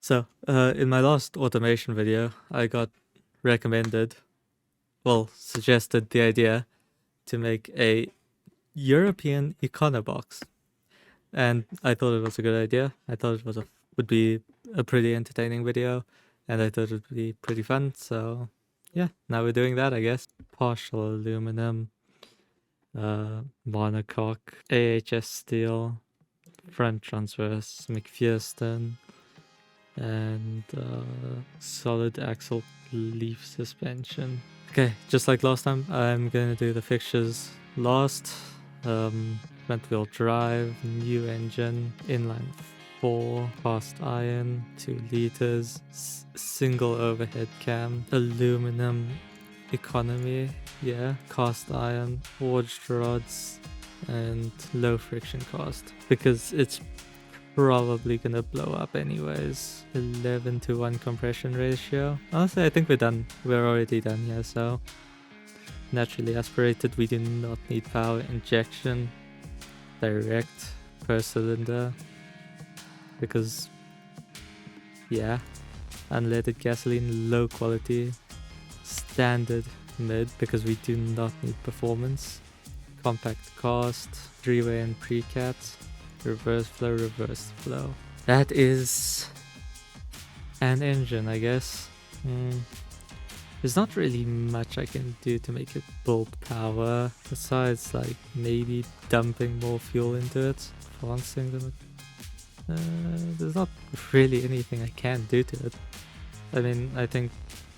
So, in my last automation video, I got suggested the idea to make a European Econobox. And I thought it was a good idea. I thought it would be a pretty entertaining video, and I thought it would be pretty fun. So, yeah, now we're doing that, I guess. Partial aluminum, monocoque, AHS steel, front transverse, McPherson, and solid axle leaf suspension. Okay, just like last time, I'm gonna do the fixtures last. Front wheel drive, new engine, inline 4, cast iron, 2 liters, single overhead cam, aluminum economy, yeah, cast iron, forged rods, and low friction cast, because it's probably gonna blow up anyways. 11:1 compression ratio. Honestly, I think we're done. We're already done here, so naturally aspirated. We do not need power injection direct per cylinder, because yeah, unleaded gasoline, low quality, standard mid, because we do not need performance, compact cast, 3-way and pre-cat, reverse flow. That is an engine, I guess. There's not really much I can do to make it build power, besides like maybe dumping more fuel into it, advancing them. There's not really anything I can do to it. I mean, I think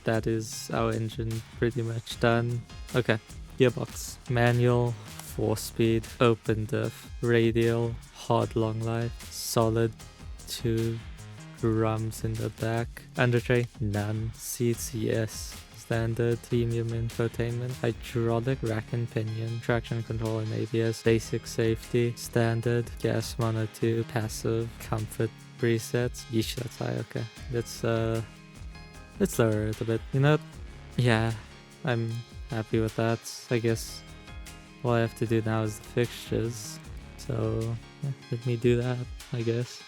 that is our engine pretty much done. Okay, gearbox, manual, 4-speed, open diff, radial, hard long life, solid, 2 drums in the back, undertray, none, seats, yes, standard, premium infotainment, hydraulic, rack and pinion, traction control and ABS, basic safety, standard, gas mono 2, passive, comfort presets. Yeesh, that's high. Okay, let's lower it a bit. You know, yeah, I'm happy with that. I guess all I have to do now is the fixtures, so yeah, let me do that, I guess.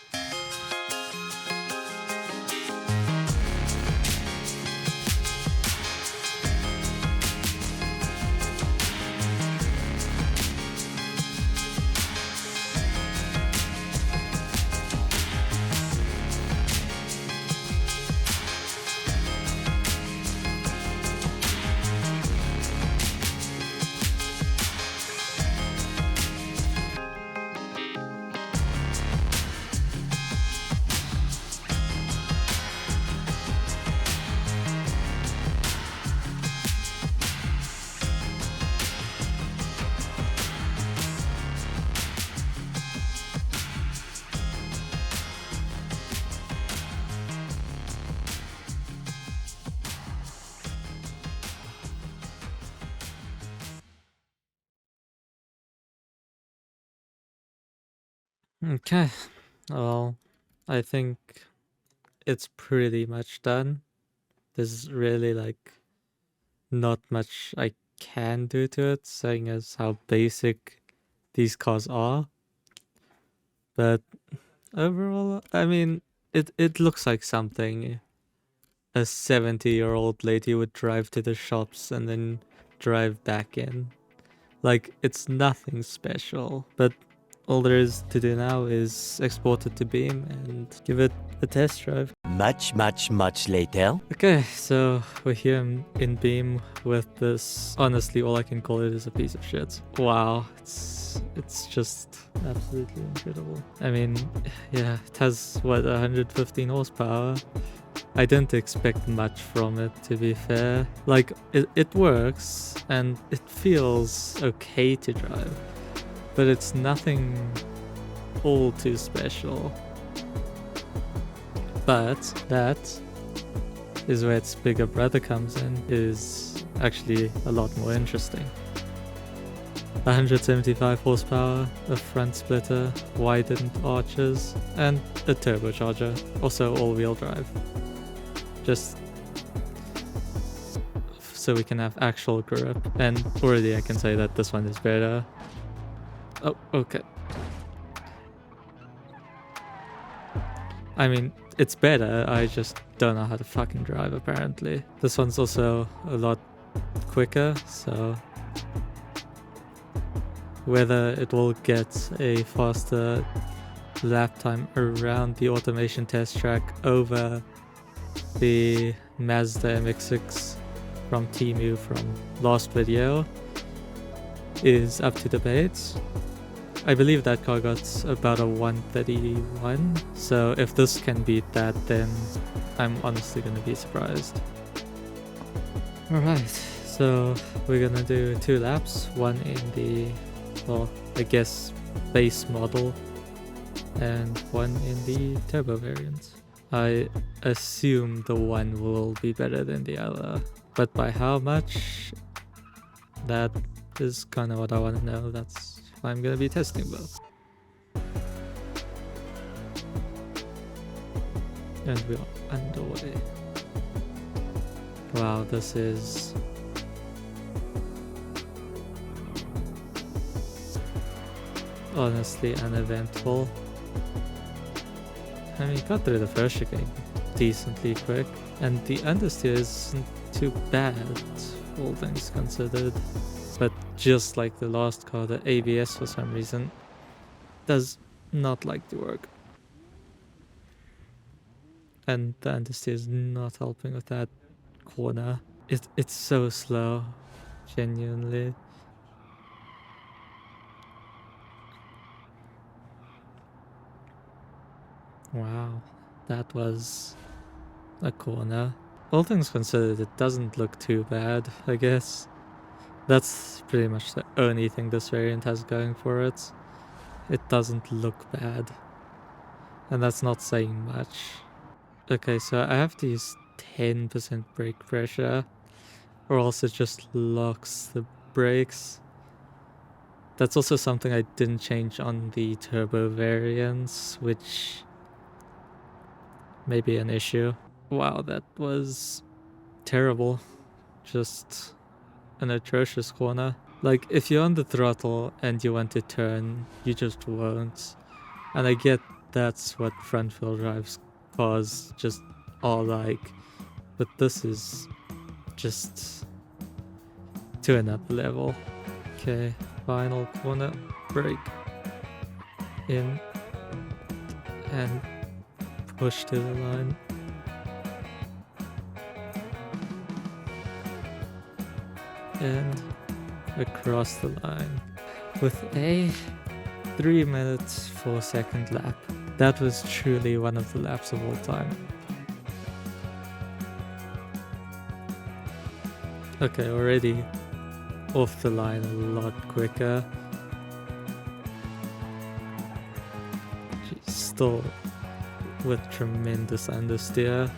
Okay, well, I think it's pretty much done. There's really like not much I can do to it, seeing as how basic these cars are. But overall, I mean, it looks like something a 70-year-old lady would drive to the shops and then drive back in. Like, it's nothing special, but all there is to do now is export it to Beam and give it a test drive. Much later. Okay, so we're here in Beam with this. Honestly, all I can call it is a piece of shit. Wow, it's just absolutely incredible. I mean, yeah, it has, what, 115 horsepower? I didn't expect much from it, to be fair. Like, it works, and it feels okay to drive, but it's nothing all too special. But that is where its bigger brother comes in, is actually a lot more interesting. 175 horsepower, a front splitter, widened arches, and a turbocharger, also all-wheel drive. Just so we can have actual grip, and already I can say that this one is better. Oh, okay. I mean, it's better, I just don't know how to fucking drive apparently. This one's also a lot quicker, so whether it will get a faster lap time around the automation test track over the Mazda MX-6 from Temu from last video is up to debate. I believe that car got about a 131, so if this can beat that, then I'm honestly gonna be surprised. Alright, so we're gonna do 2 laps, one in the, well, I guess base model, and one in the turbo variant. I assume the one will be better than the other, but by how much, that is kind of what I want to know. That's why I'm gonna be testing both. And we are underway. Wow, this is honestly uneventful. I mean, got through the first chicane decently quick, and the understeer isn't too bad, all things considered. But just like the last car, the ABS for some reason does not like to work. And the understeer is not helping with that corner. It's so slow, genuinely. Wow, that was a corner. All things considered, it doesn't look too bad, I guess. That's pretty much the only thing this variant has going for it. It doesn't look bad. And that's not saying much. Okay, so I have to use 10% brake pressure, or else it just locks the brakes. That's also something I didn't change on the turbo variants, which may be an issue. Wow, that was terrible. Just an atrocious corner. Like, if you're on the throttle and you want to turn, you just won't. And I get that's what front wheel drive cars just are like, but this is just to another level. Okay, final corner, brake, in, and push to the line. And across the line with a 3 minutes 4 second lap. That was truly one of the laps of all time. Okay, already off the line a lot quicker. She's still with tremendous understeer,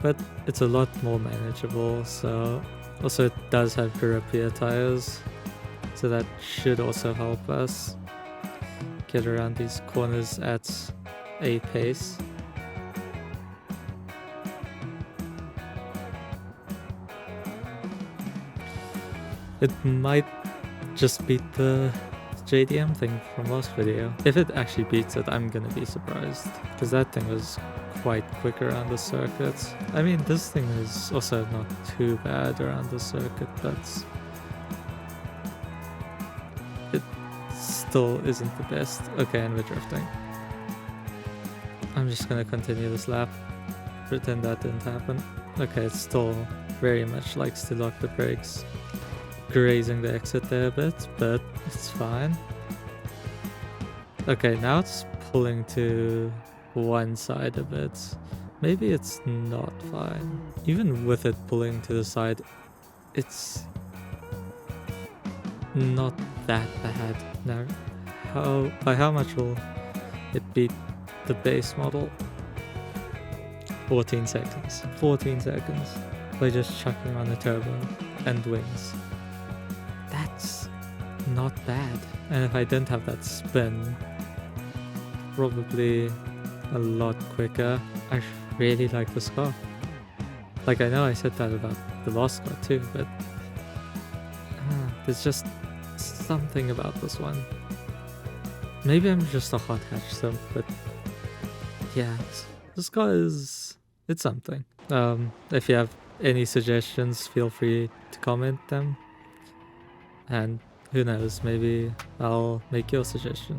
but it's a lot more manageable. So also it does have grippier tires, so that should also help us get around these corners at a pace. It might just beat the JDM thing from last video. If it actually beats it, I'm gonna be surprised, because that thing was quite quick around the circuit. I mean, this thing is also not too bad around the circuit, but it still isn't the best. Okay, and we're drifting. I'm just gonna continue this lap, pretend that didn't happen. Okay, it still very much likes to lock the brakes. Grazing the exit there a bit, but it's fine. Okay, now it's pulling to one side a bit. Maybe it's not fine. Even with it pulling to the side, it's not that bad. Now, by how much will it beat the base model? 14 seconds. 14 seconds by just chucking on the turbo and wings. That's not bad. And if I didn't have that spin, probably a lot quicker. I really like this car. Like, I know I said that about the last car too, but there's just something about this one. Maybe I'm just a hot hatch simp, but yeah, this car is, it's something. If you have any suggestions, feel free to comment them. And who knows, maybe I'll make your suggestion.